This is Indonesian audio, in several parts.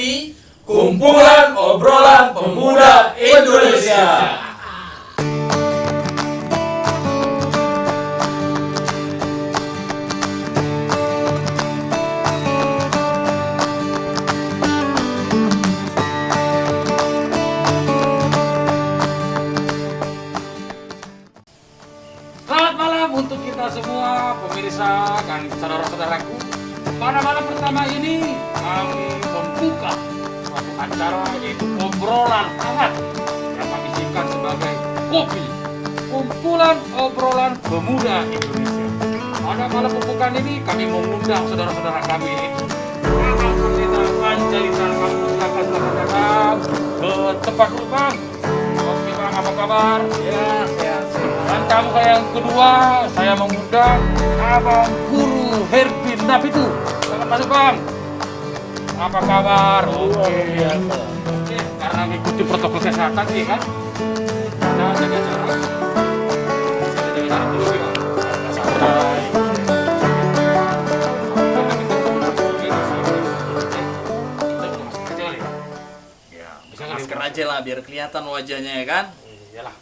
di Kumpulan Obrolan Pemuda Indonesia. Selamat malam untuk kita semua pemirsa dan saudara-saudaraku. Pada malam pertama ini kami membuka suatu acara yaitu obrolan hangat yang kami singkat sebagai KOPI, Kumpulan Obrolan Pemuda Indonesia. Pada malam pembukaan ini kami mengundang saudara-saudara kami yaitu Bang Pendeta Panjaitan. Silakan datang ke tempat dulu, Bang. Oke, Bang, apa kabar? Ya. Dan tamu yang kedua, saya mengundang Abang Guru Herbin Napitu. Selamat masuk, Bang. Apa kabar? Oke, karena mengikuti protokol kesehatan sih kan. Kita jaga jarak. Kita jaga jarak dulu, Bang. Santai. Ya, masker aja lah biar kelihatan wajahnya ya kan. Iyalah.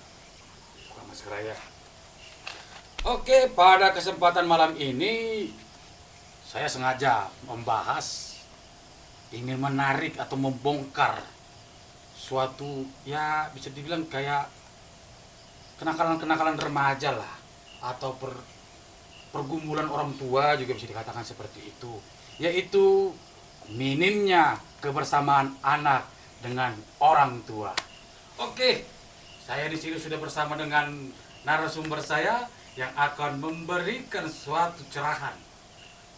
Buka masker aja. Oke, pada kesempatan malam ini saya sengaja membahas, ingin menarik atau membongkar suatu ya bisa dibilang kayak kenakalan-kenakalan remaja lah, atau pergumulan orang tua juga bisa dikatakan seperti itu, yaitu minimnya kebersamaan anak dengan orang tua. Oke, saya di sini sudah bersama dengan narasumber saya yang akan memberikan suatu cerahan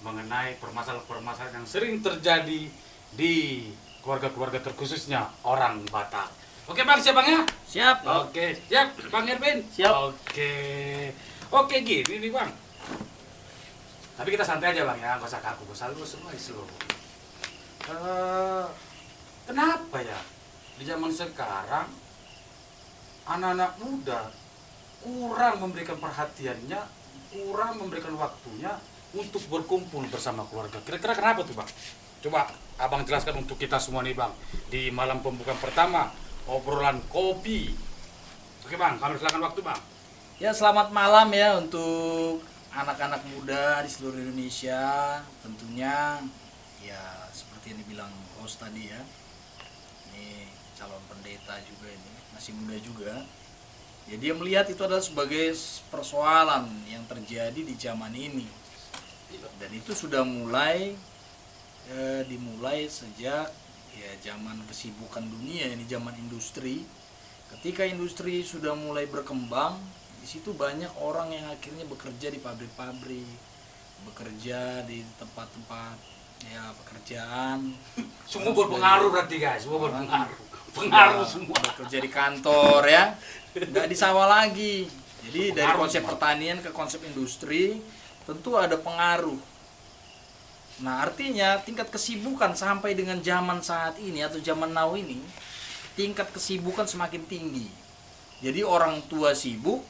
mengenai permasalahan-permasalahan yang sering terjadi di keluarga-keluarga terkhususnya orang Batak. Oke, Bang, siap, Bang ya? Siap. Oke, siap, Bang Erwin? Siap. Oke, gini nih, Bang. Tapi kita santai aja, Bang ya, nggak usah kaku, nggak usah lu semua slow. Kenapa ya di zaman sekarang anak-anak muda kurang memberikan perhatiannya, kurang memberikan waktunya untuk berkumpul bersama keluarga? Kira-kira kenapa tuh, Bang? Coba Abang jelaskan untuk kita semua nih, Bang, di malam pembukaan pertama obrolan kopi. Oke, Bang, kami silakan waktu, Bang. Ya, selamat malam ya untuk anak-anak muda di seluruh Indonesia. Tentunya ya seperti yang dibilang host tadi ya. Ini calon pendeta juga ini, masih muda juga. Ya, dia melihat itu adalah sebagai persoalan yang terjadi di zaman ini. Dan itu sudah dimulai sejak ya zaman kesibukan dunia, ini zaman industri. Ketika industri sudah mulai berkembang, di situ banyak orang yang akhirnya bekerja di pabrik-pabrik, bekerja di tempat-tempat ya pekerjaan. Semua berpengaruh berarti, guys. Semua berpengaruh. Pengaruh semua. Bekerja di kantor ya, nggak di sawah lagi. Jadi dari konsep pertanian ke konsep industri tentu ada pengaruh. Nah, artinya tingkat kesibukan sampai dengan zaman saat ini atau zaman now ini, tingkat kesibukan semakin tinggi. Jadi orang tua sibuk,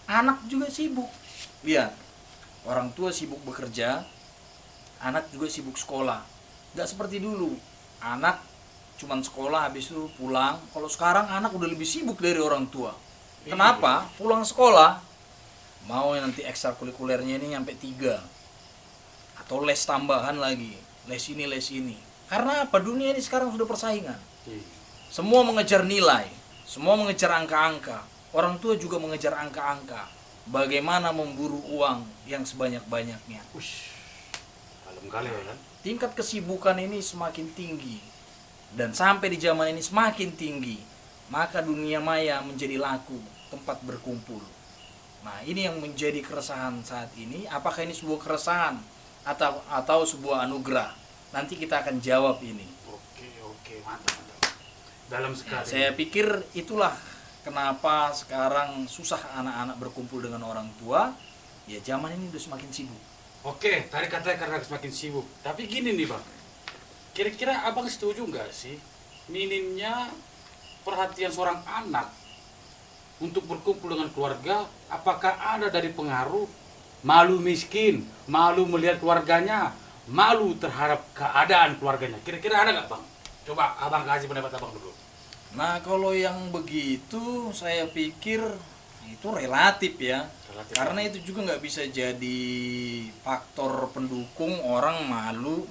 anak juga sibuk. Lihat, orang tua sibuk bekerja, anak juga sibuk sekolah. Nggak seperti dulu, anak cuman sekolah habis itu pulang. Kalau sekarang anak udah lebih sibuk dari orang tua. Kenapa? Pulang sekolah, mau nanti ekstrakurikulernya ini nyampe 3. Atau les tambahan lagi, les ini. Karena apa? Dunia ini sekarang sudah persaingan. Semua mengejar nilai, semua mengejar angka-angka. Orang tua juga mengejar angka-angka. Bagaimana memburu uang yang sebanyak-banyaknya. Dalam kali ya kan? Tingkat kesibukan ini semakin tinggi. Dan sampai di zaman ini semakin tinggi. Maka dunia maya menjadi laku, tempat berkumpul. Nah, ini yang menjadi keresahan saat ini. Apakah ini sebuah keresahan atau sebuah anugerah? Nanti kita akan jawab ini. Oke, mantap. Dalam sekali. Saya pikir itulah kenapa sekarang susah anak-anak berkumpul dengan orang tua. Ya, zaman ini udah semakin sibuk. Oke, tadi katanya karena semakin sibuk. Tapi gini nih, Bang. Kira-kira Abang setuju nggak sih minimnya perhatian seorang anak untuk berkumpul dengan keluarga? Apakah ada dari pengaruh malu miskin, malu melihat keluarganya, malu terhadap keadaan keluarganya? Kira-kira ada nggak, Bang? Coba abang kasih pendapat abang dulu. Nah, kalau yang begitu saya pikir itu relatif ya. Relatif, Karena itu juga nggak bisa jadi faktor pendukung orang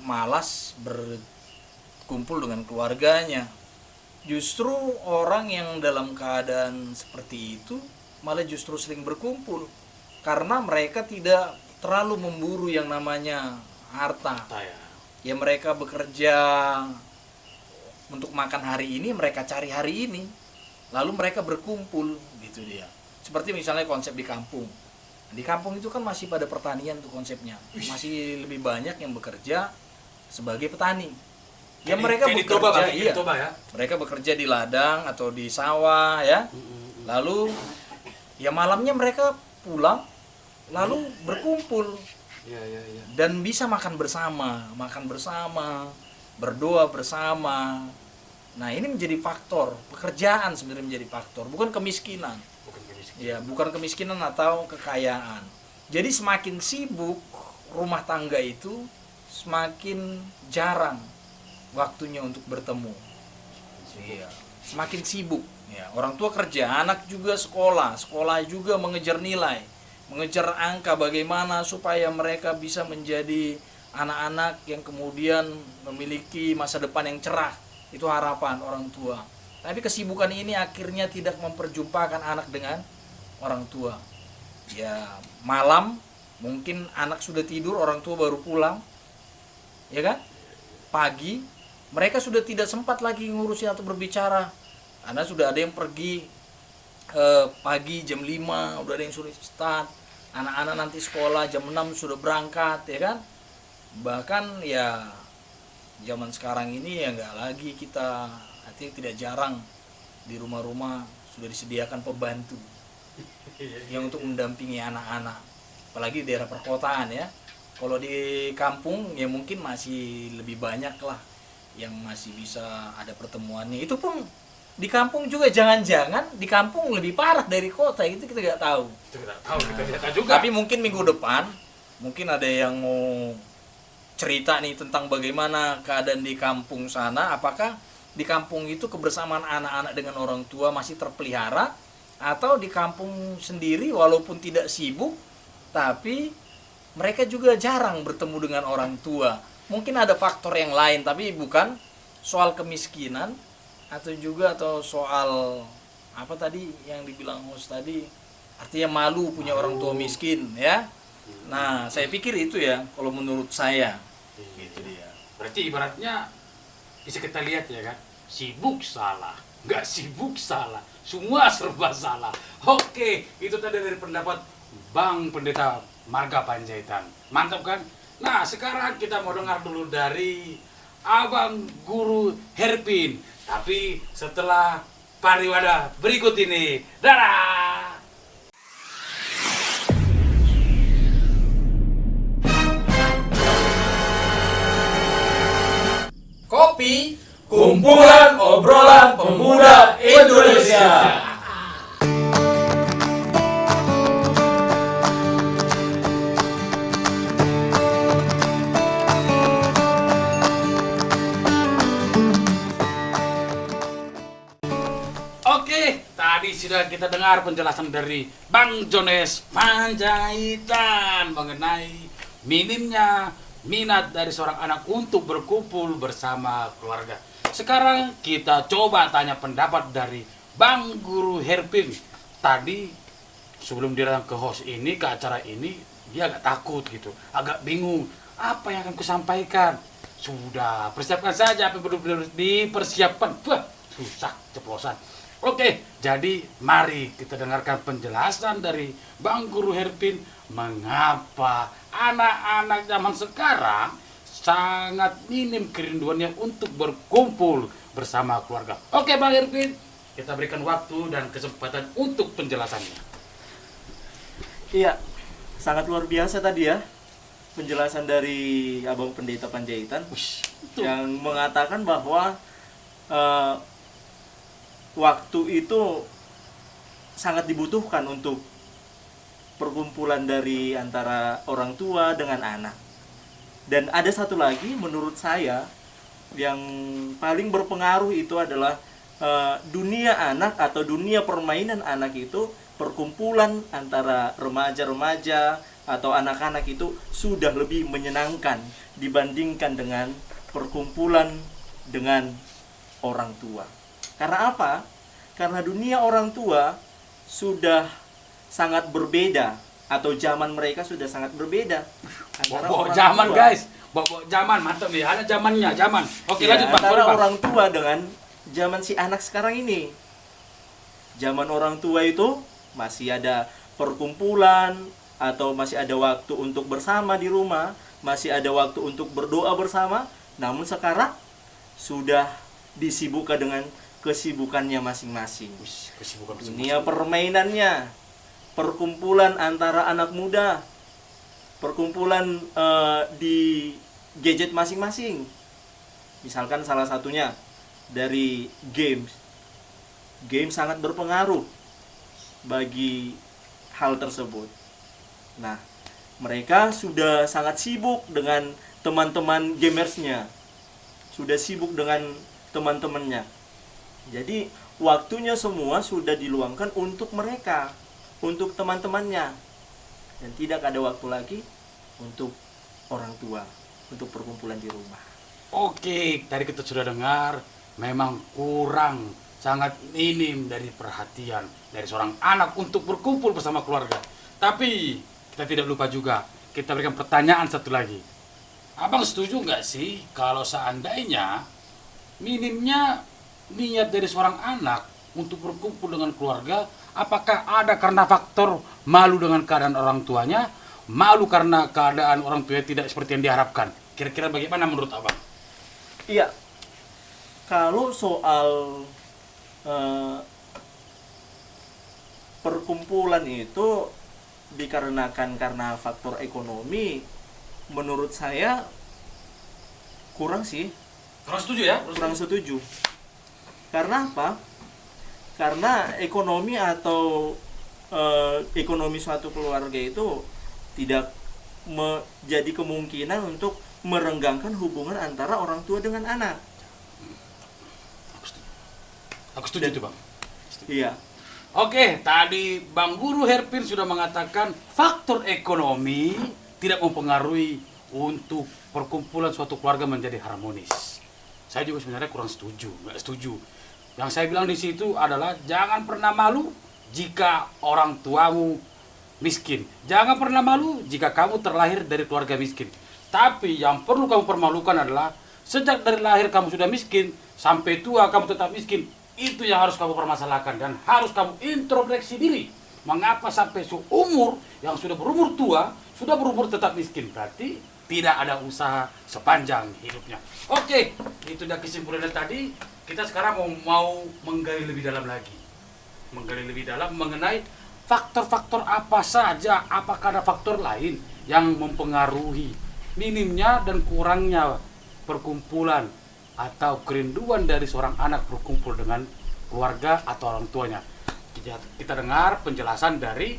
malas berkumpul dengan keluarganya. Justru orang yang dalam keadaan seperti itu malah justru sering berkumpul karena mereka tidak terlalu memburu yang namanya harta. Ya. Ya mereka bekerja untuk makan hari ini, mereka cari hari ini, lalu mereka berkumpul gitu dia. Seperti misalnya konsep di kampung. Di kampung itu kan masih pada pertanian tuh konsepnya, masih lebih banyak yang bekerja sebagai petani. Ya mereka bekerja, iya, ya. mereka bekerja di ladang atau di sawah ya. Lalu ya malamnya mereka pulang, lalu berkumpul Iya. dan bisa makan bersama, berdoa bersama. Nah ini menjadi faktor, pekerjaan sebenarnya menjadi faktor, bukan kemiskinan. Ya, bukan kemiskinan atau kekayaan. Jadi semakin sibuk rumah tangga itu, semakin jarang waktunya untuk bertemu. Iya, semakin sibuk. Ya, orang tua kerja, anak juga sekolah juga mengejar nilai, mengejar angka bagaimana supaya mereka bisa menjadi anak-anak yang kemudian memiliki masa depan yang cerah. Itu harapan orang tua. Tapi kesibukan ini akhirnya tidak memperjumpakan anak dengan orang tua. Ya, malam mungkin anak sudah tidur, orang tua baru pulang. Ya kan? Pagi mereka sudah tidak sempat lagi ngurusin atau berbicara. Karena sudah ada yang pergi pagi jam 5, udah ada yang sudah start. Anak-anak nanti sekolah jam 6 sudah berangkat, ya kan? Bahkan ya zaman sekarang ini ya nggak lagi kita, artinya tidak jarang di rumah-rumah sudah disediakan pembantu yang untuk mendampingi anak-anak, apalagi di daerah perkotaan ya. Kalau di kampung ya mungkin masih lebih banyak lah yang masih bisa ada pertemuannya. Itu pun di kampung juga, jangan-jangan di kampung lebih parah dari kota, itu kita nggak tahu. Kita tidak tahu juga. Tapi mungkin minggu depan mungkin ada yang mau cerita nih tentang bagaimana keadaan di kampung sana. Apakah di kampung itu kebersamaan anak-anak dengan orang tua masih terpelihara, atau di kampung sendiri walaupun tidak sibuk tapi mereka juga jarang bertemu dengan orang tua. Mungkin ada faktor yang lain, tapi bukan soal kemiskinan atau soal apa tadi yang dibilang host tadi, artinya malu punya orang tua miskin ya. Nah saya pikir itu ya kalau menurut saya. Gitu dia. Berarti ibaratnya bisa kita lihat ya kan, sibuk salah, nggak sibuk salah, semua serba salah. Oke, itu tadi dari pendapat Bang Pendeta Marga Panjaitan. Mantap kan? Nah sekarang kita mau dengar dulu dari Abang Guru Herpin. Tapi setelah pariwada berikut ini. Dadah! Kopi, kumpulan obrolan pemuda Indonesia. Oke, tadi sudah kita dengar penjelasan dari Bang Jones Panjaitan mengenai minimnya minat dari seorang anak untuk berkumpul bersama keluarga. Sekarang kita coba tanya pendapat dari Bang Guru Herpin. Tadi sebelum dia datang ke host ini, ke acara ini, dia agak takut gitu, agak bingung apa yang akan kusampaikan. Sudah, persiapkan saja apa yang perlu dipersiapkan. Wah, susah ceplosan. Oke, jadi mari kita dengarkan penjelasan dari Bang Guru Herpin mengapa anak-anak zaman sekarang sangat minim kerinduannya untuk berkumpul bersama keluarga. Oke Bang Herpin, kita berikan waktu dan kesempatan untuk penjelasannya. Iya, sangat luar biasa tadi ya penjelasan dari Abang Pendeta Panjaitan yang mengatakan bahwa waktu itu sangat dibutuhkan untuk perkumpulan dari antara orang tua dengan anak. Dan ada satu lagi menurut saya yang paling berpengaruh itu adalah dunia anak atau dunia permainan anak itu, perkumpulan antara remaja-remaja atau anak-anak itu sudah lebih menyenangkan dibandingkan dengan perkumpulan dengan orang tua. Karena apa? Karena dunia orang tua sudah sangat berbeda, atau zaman mereka sudah sangat berbeda antara Bawa orang zaman tua. guys, bawa zaman, mantap nih, ada zamannya, zaman. Oke, Ya, lanjut Bang. antara Sorry, Bang. orang tua dengan zaman si anak sekarang ini. Zaman orang tua itu masih ada perkumpulan, atau masih ada waktu untuk bersama di rumah, masih ada waktu untuk berdoa bersama. Namun sekarang sudah disibukkan dengan kesibukannya masing-masing. Wih, kesibukan Dunia permainannya, perkumpulan antara anak muda, perkumpulan di gadget masing-masing. Misalkan salah satunya dari games. Game sangat berpengaruh bagi hal tersebut. Nah, mereka sudah sangat sibuk dengan teman-teman gamersnya. Sudah sibuk dengan teman-temannya. Jadi, waktunya semua sudah diluangkan untuk mereka, untuk teman-temannya. Dan tidak ada waktu lagi untuk orang tua, untuk perkumpulan di rumah. Oke, tadi kita sudah dengar memang kurang, sangat minim dari perhatian dari seorang anak untuk berkumpul bersama keluarga. Tapi kita tidak lupa juga, kita berikan pertanyaan satu lagi. Abang setuju nggak sih kalau seandainya minimnya niat dari seorang anak untuk berkumpul dengan keluarga, apakah ada karena faktor malu dengan keadaan orang tuanya, malu karena keadaan orang tuanya tidak seperti yang diharapkan? Kira-kira bagaimana menurut abang? Iya, kalau soal perkumpulan itu dikarenakan karena faktor ekonomi, menurut saya kurang sih, Kurang setuju ya? kurang setuju. Karena apa? Karena ekonomi atau ekonomi suatu keluarga itu tidak menjadi kemungkinan untuk merenggangkan hubungan antara orang tua dengan anak. Aku setuju Dan- tuh bang. Iya. Oke, tadi Bang Guru Herpin sudah mengatakan faktor ekonomi tidak mempengaruhi untuk perkumpulan suatu keluarga menjadi harmonis. Saya juga sebenarnya kurang setuju, nggak setuju. Yang saya bilang di situ adalah jangan pernah malu jika orang tuamu miskin. Jangan pernah malu jika kamu terlahir dari keluarga miskin. Tapi yang perlu kamu permalukan adalah sejak dari lahir kamu sudah miskin, sampai tua kamu tetap miskin. Itu yang harus kamu permasalahkan dan harus kamu introspeksi diri. Mengapa sampai seumur yang sudah berumur tua, sudah berumur tetap miskin? Berarti tidak ada usaha sepanjang hidupnya. Oke, itu udah kesimpulannya tadi. Kita sekarang mau menggali lebih dalam lagi. Menggali lebih dalam mengenai faktor-faktor apa saja, apakah ada faktor lain yang mempengaruhi minimnya dan kurangnya perkumpulan atau kerinduan dari seorang anak berkumpul dengan keluarga atau orang tuanya. Kita dengar penjelasan dari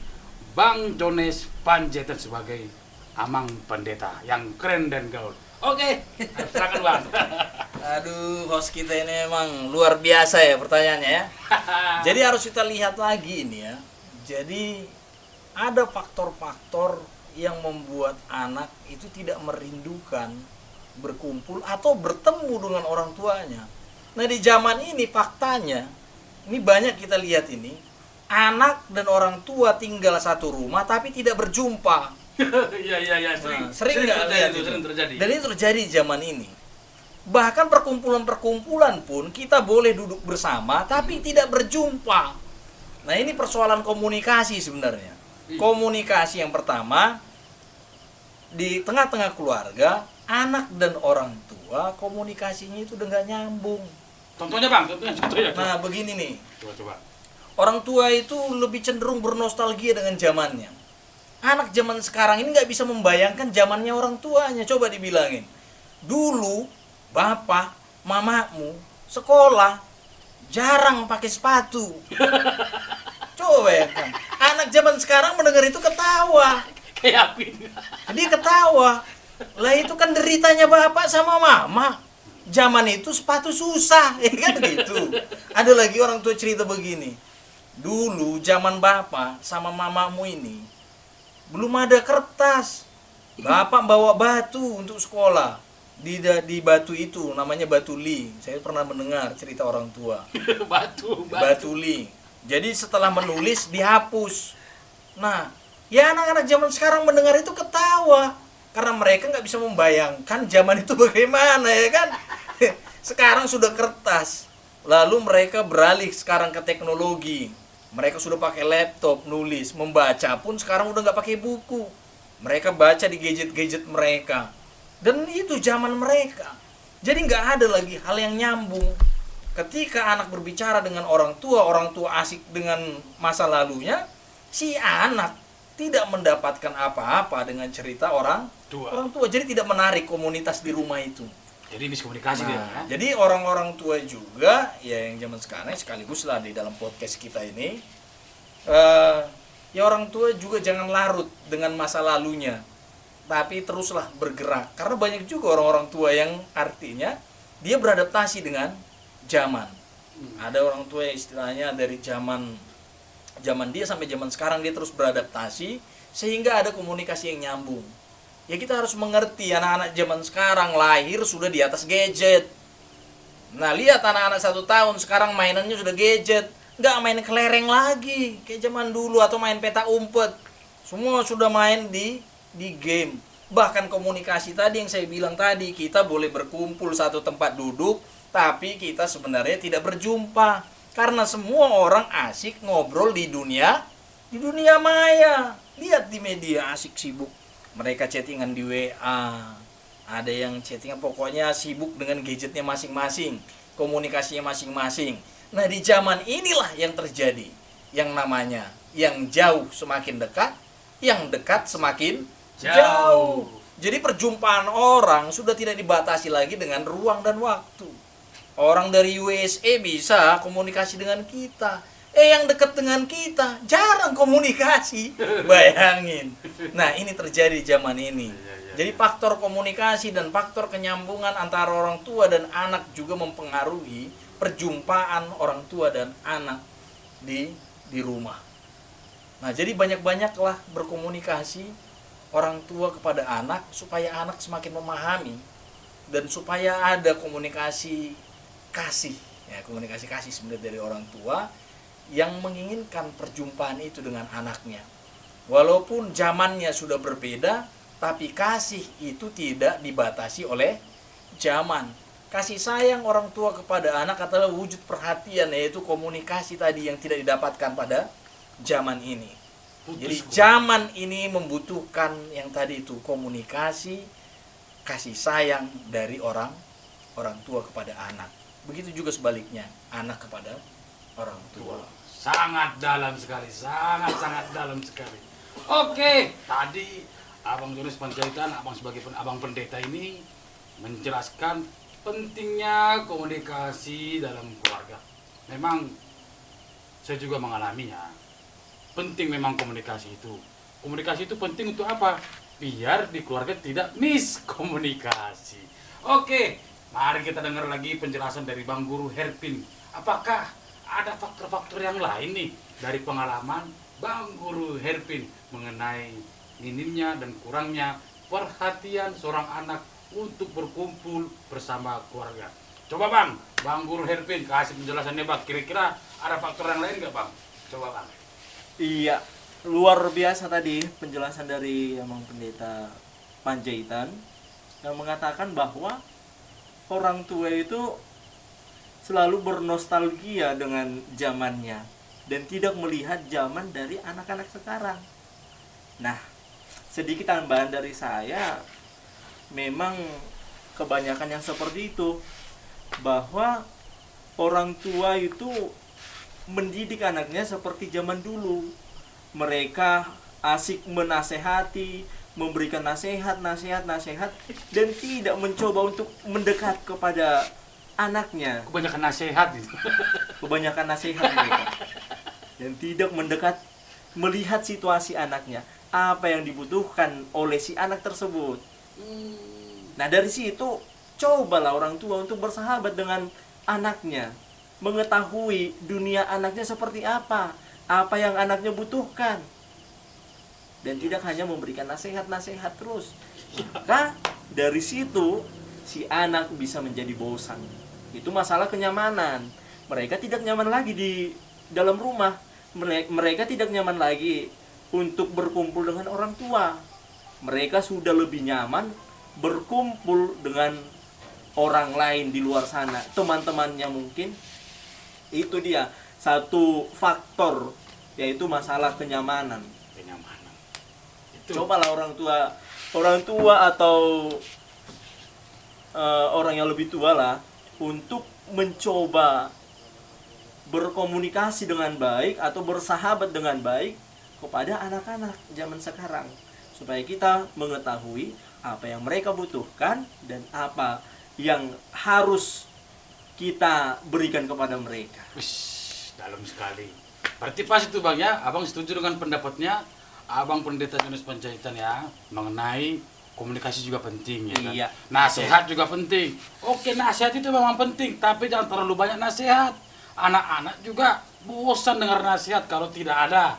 Bang Jones Panjaitan sebagai Amang Pendeta yang keren dan gaul. Oke, silakan Bang. Aduh, host kita ini emang luar biasa ya pertanyaannya ya. Jadi harus kita lihat lagi ini ya. Jadi ada faktor-faktor yang membuat anak itu tidak merindukan berkumpul atau bertemu dengan orang tuanya. Nah, di zaman ini faktanya, ini banyak kita lihat ini, anak dan orang tua tinggal satu rumah tapi tidak berjumpa. Iya, Sering nggak lihat itu? sering terjadi. Dan ini terjadi di zaman ini. Bahkan perkumpulan-perkumpulan pun kita boleh duduk bersama tapi tidak berjumpa. Nah, ini persoalan komunikasi sebenarnya. Komunikasi yang pertama di tengah-tengah keluarga, anak dan orang tua komunikasinya itu udah nggak nyambung. Contohnya Bang, contohnya. Nah, begini nih. Coba. Orang tua itu lebih cenderung bernostalgia dengan zamannya. Anak zaman sekarang ini nggak bisa membayangkan zamannya orang tuanya. Coba dibilangin. Dulu, bapak, mamamu, sekolah, jarang pakai sepatu. Coba bayangkan. Anak zaman sekarang mendengar itu ketawa. Kayak apa ini? Dia ketawa. Lah itu kan deritanya bapak sama mama. zaman itu sepatu susah, ya kan gitu. Ada lagi orang tua cerita begini. Dulu zaman bapak sama mamamu ini belum ada kertas. Bapak bawa batu untuk sekolah. Di batu itu namanya batu li. Saya pernah mendengar cerita orang tua. Batu li. Jadi setelah menulis dihapus. Nah, ya anak-anak zaman sekarang mendengar itu ketawa karena mereka nggak bisa membayangkan zaman itu bagaimana, ya kan. Sekarang sudah kertas, lalu mereka beralih sekarang ke teknologi. Mereka sudah pakai laptop nulis, membaca pun sekarang udah nggak pakai buku. Mereka baca di gadget-gadget mereka, dan itu zaman mereka. Jadi nggak ada lagi hal yang nyambung. Ketika anak berbicara dengan orang tua asik dengan masa lalunya, si anak tidak mendapatkan apa-apa dengan cerita orang tua. Jadi tidak menarik komunitas di rumah itu. Jadi miskomunikasi dia. Nah, jadi orang-orang tua juga ya yang zaman sekarang sekaligus lah di dalam podcast kita ini, ya orang tua juga jangan larut dengan masa lalunya, tapi teruslah bergerak. Karena banyak juga orang-orang tua yang artinya dia beradaptasi dengan zaman. Ada orang tua yang istilahnya dari zaman dia sampai zaman sekarang dia terus beradaptasi sehingga ada komunikasi yang nyambung. Ya kita harus mengerti anak-anak zaman sekarang lahir sudah di atas gadget. Nah lihat anak-anak 1 tahun sekarang mainannya sudah gadget, nggak main kelereng lagi kayak zaman dulu atau main peta umpet. Semua sudah main di game. Bahkan komunikasi tadi yang saya bilang tadi, kita boleh berkumpul satu tempat duduk, tapi kita sebenarnya tidak berjumpa karena semua orang asik ngobrol di dunia maya. Lihat di media asik sibuk. Mereka chattingan di WA, ada yang chattingan, pokoknya sibuk dengan gadgetnya masing-masing, komunikasinya masing-masing. Nah di zaman inilah yang terjadi, yang namanya yang jauh semakin dekat, yang dekat semakin jauh. Jadi perjumpaan orang sudah tidak dibatasi lagi dengan ruang dan waktu. Orang dari USA bisa komunikasi dengan kita. Yang dekat dengan kita jarang komunikasi. Bayangin. Nah, ini terjadi zaman ini. Jadi faktor komunikasi dan faktor kenyambungan antara orang tua dan anak juga mempengaruhi perjumpaan orang tua dan anak di rumah. Nah, jadi banyak-banyaklah berkomunikasi orang tua kepada anak supaya anak semakin memahami dan supaya ada komunikasi kasih. Ya, komunikasi kasih sebenarnya dari orang tua yang menginginkan perjumpaan itu dengan anaknya. Walaupun zamannya sudah berbeda, tapi kasih itu tidak dibatasi oleh zaman. Kasih sayang orang tua kepada anak adalah wujud perhatian, yaitu komunikasi tadi yang tidak didapatkan pada zaman ini. Jadi zaman ini membutuhkan yang tadi itu komunikasi, kasih sayang dari orang tua kepada anak. Begitu juga sebaliknya, anak kepada orang tua. Sangat dalam sekali, sangat dalam sekali. Oke, tadi Abang Jonas Panjaitan, Abang sebagai abang pendeta ini menjelaskan pentingnya komunikasi dalam keluarga. Memang saya juga mengalaminya. Penting memang komunikasi itu. Komunikasi itu penting untuk apa? Biar di keluarga tidak miskomunikasi. Oke, mari kita dengar lagi penjelasan dari Bang Guru Herpin. Apakah ada faktor-faktor yang lain nih dari pengalaman Bang Guru Herpin mengenai minimnya dan kurangnya perhatian seorang anak untuk berkumpul bersama keluarga? Coba Bang Guru Herpin kasih penjelasannya Bang. Kira-kira ada faktor yang lain nggak Bang? Coba Bang. Iya, luar biasa tadi penjelasan dari Abang Pendeta Panjaitan yang mengatakan bahwa orang tua itu selalu bernostalgia dengan zamannya dan tidak melihat zaman dari anak-anak sekarang. Nah, sedikit tambahan dari saya, memang kebanyakan yang seperti itu, bahwa orang tua itu mendidik anaknya seperti zaman dulu. Mereka asik menasehati, memberikan nasihat dan tidak mencoba untuk mendekat kepada anaknya. Kebanyakan nasihat itu. Kebanyakan nasihat mereka. Dan tidak mendekat melihat situasi anaknya, apa yang dibutuhkan oleh si anak tersebut. Nah, dari situ cobalah orang tua untuk bersahabat dengan anaknya, mengetahui dunia anaknya seperti apa yang anaknya butuhkan, dan tidak hanya memberikan nasihat-nasihat terus. Maka dari situ si anak bisa menjadi bosan. Itu masalah kenyamanan. Mereka tidak nyaman lagi di dalam rumah. Mereka tidak nyaman lagi untuk berkumpul dengan orang tua. Mereka sudah lebih nyaman berkumpul dengan orang lain di luar sana, teman-temannya mungkin. Itu dia satu faktor, yaitu masalah kenyamanan. Cobalah orang tua atau orang yang lebih tua lah untuk mencoba berkomunikasi dengan baik atau bersahabat dengan baik kepada anak-anak zaman sekarang, supaya kita mengetahui apa yang mereka butuhkan dan apa yang harus kita berikan kepada mereka. Wish, dalam sekali. Berarti pas itu Bang ya, Abang setuju dengan pendapatnya Abang Pendeta Jones Panjaitan ya, mengenai komunikasi juga penting ya kan? Iya. Nasihat juga penting. Oke, nasihat itu memang penting, tapi jangan terlalu banyak nasihat. Anak-anak juga bosan dengar nasihat kalau tidak ada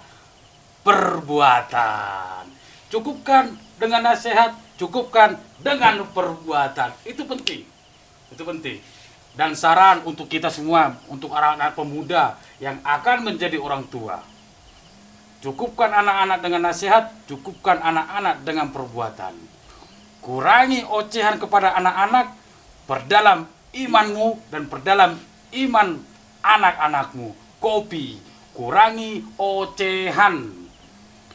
perbuatan. Cukupkan dengan nasihat, cukupkan dengan perbuatan. Itu penting. Itu penting. Dan saran untuk kita semua, untuk anak-anak pemuda yang akan menjadi orang tua. Cukupkan anak-anak dengan nasihat, cukupkan anak-anak dengan perbuatan. Kurangi ocehan kepada anak-anak, perdalam imanmu dan perdalam iman anak-anakmu. Kopi, kurangi ocehan,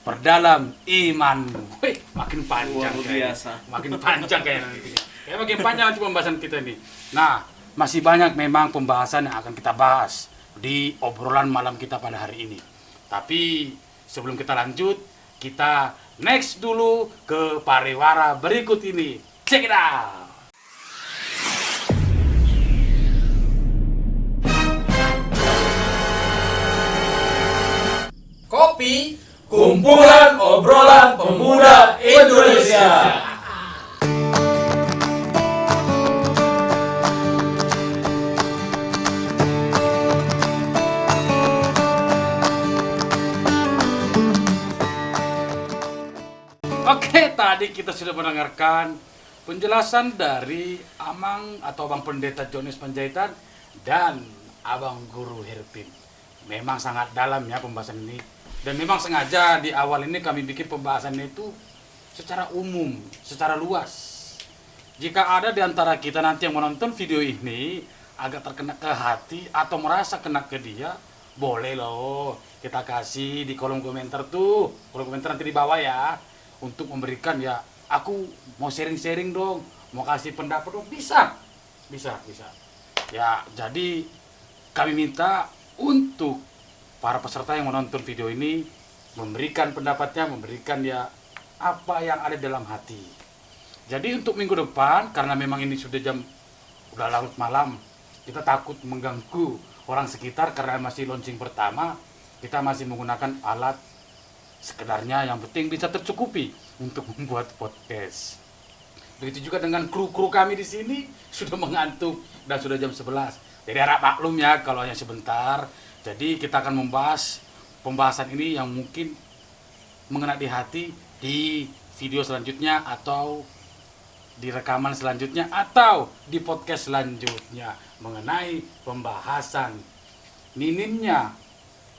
perdalam imanmu. Wih, makin panjang luar kayaknya. biasa. Makin panjang kayaknya nanti. Kayak makin panjang nanti pembahasan kita nih. Nah, masih banyak memang pembahasan yang akan kita bahas di obrolan malam kita pada hari ini. Tapi sebelum kita lanjut, kita next dulu ke pariwara berikut ini. Check it out! Kopi, kumpulan obrolan pemuda Indonesia. Oke, tadi kita sudah mendengarkan penjelasan dari Amang atau Abang Pendeta Jones Panjaitan dan Abang Guru Herpin. Memang sangat dalam ya pembahasan ini. Dan memang sengaja di awal ini kami bikin pembahasan itu secara umum, secara luas. Jika ada di antara kita nanti yang menonton video ini agak terkena ke hati atau merasa kena ke dia, boleh loh kita kasih di kolom komentar tuh. Kolom komentar nanti di bawah ya. Untuk memberikan ya, aku mau sharing-sharing dong, mau kasih pendapat dong, bisa. Ya, jadi kami minta untuk para peserta yang menonton video ini memberikan pendapatnya, memberikan ya apa yang ada dalam hati. Jadi untuk minggu depan, karena memang ini sudah larut malam, kita takut mengganggu orang sekitar karena masih launching pertama, kita masih menggunakan alat sekedarnya, yang penting bisa tercukupi untuk membuat podcast. Begitu juga dengan kru kami di sini sudah mengantuk dan sudah jam 11. Jadi harap maklum ya kalau hanya sebentar. Jadi kita akan membahas pembahasan ini yang mungkin mengena di hati di video selanjutnya atau di rekaman selanjutnya atau di podcast selanjutnya mengenai pembahasan minimnya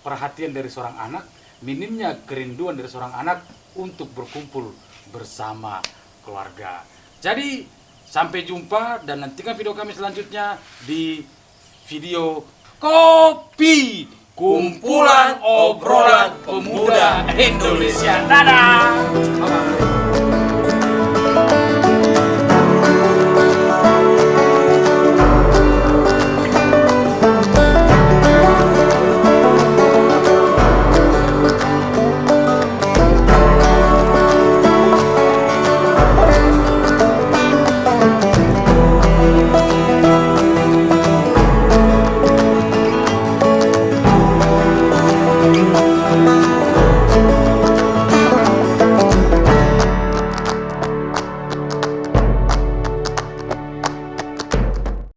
perhatian dari seorang anak, minimnya kerinduan dari seorang anak untuk berkumpul bersama keluarga. Jadi sampai jumpa dan nantikan video kami selanjutnya di video Kopi, kumpulan obrolan pemuda Indonesia. Dadah!